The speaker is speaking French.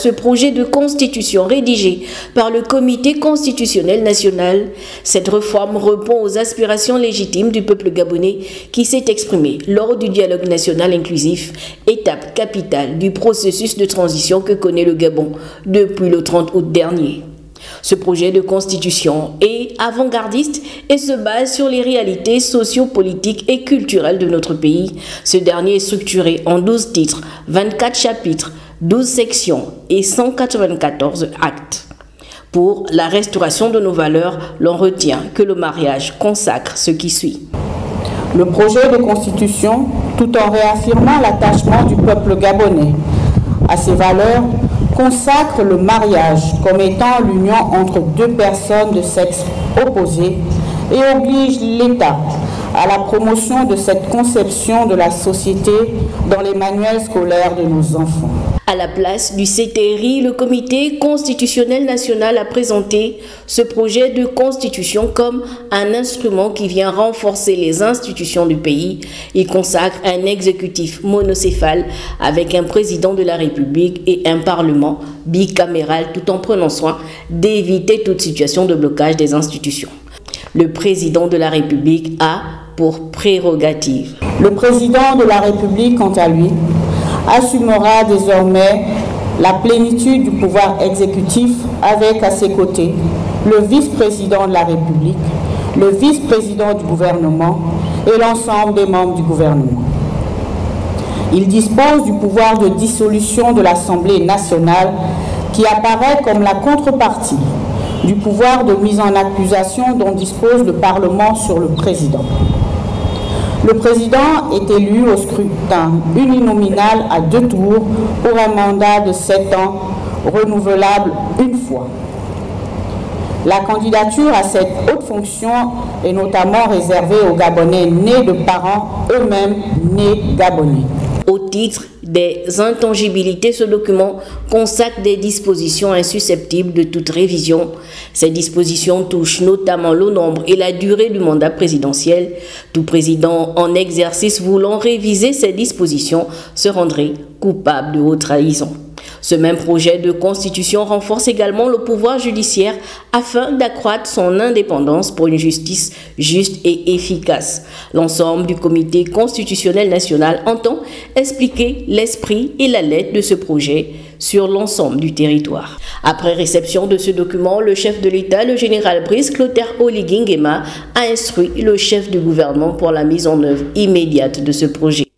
ce projet de constitution rédigé par le Comité constitutionnel national. Cette réforme répond aux aspirations légitimes du peuple gabonais qui s'est exprimé lors du dialogue national inclusif, étape capitale du processus de transition que connaît le Gabon depuis le 30 août dernier. Ce projet de constitution est avant-gardiste et se base sur les réalités socio-politiques et culturelles de notre pays. Ce dernier est structuré en 12 titres, 24 chapitres, 12 sections et 194 actes. Pour la restauration de nos valeurs, l'on retient que le mariage consacre ce qui suit. Le projet de constitution, tout en réaffirmant l'attachement du peuple gabonais à ses valeurs, consacre le mariage comme étant l'union entre deux personnes de sexe opposé et oblige l'État à la promotion de cette conception de la société dans les manuels scolaires de nos enfants. À la place du CTRI, le Comité constitutionnel national a présenté ce projet de constitution comme un instrument qui vient renforcer les institutions du pays. Il consacre un exécutif monocéphale avec un président de la République et un parlement bicaméral tout en prenant soin d'éviter toute situation de blocage des institutions. Le président de la République a pour prérogative. Le président de la République, quant à lui, assumera désormais la plénitude du pouvoir exécutif avec à ses côtés le vice-président de la République, le vice-président du gouvernement et l'ensemble des membres du gouvernement. Il dispose du pouvoir de dissolution de l'Assemblée nationale qui apparaît comme la contrepartie du pouvoir de mise en accusation dont dispose le Parlement sur le président. Le président est élu au scrutin uninominal à 2 tours pour un mandat de 7 ans, renouvelable une fois. La candidature à cette haute fonction est notamment réservée aux Gabonais nés de parents eux-mêmes nés gabonais. Au titre des intangibilités, ce document consacre des dispositions insusceptibles de toute révision. Ces dispositions touchent notamment le nombre et la durée du mandat présidentiel. Tout président en exercice voulant réviser ces dispositions se rendrait coupable de haute trahison. Ce même projet de constitution renforce également le pouvoir judiciaire afin d'accroître son indépendance pour une justice juste et efficace. L'ensemble du Comité constitutionnel national entend expliquer l'esprit et la lettre de ce projet sur l'ensemble du territoire. Après réception de ce document, le chef de l'État, le général Brice Clotaire Oligui Nguema, a instruit le chef du gouvernement pour la mise en œuvre immédiate de ce projet.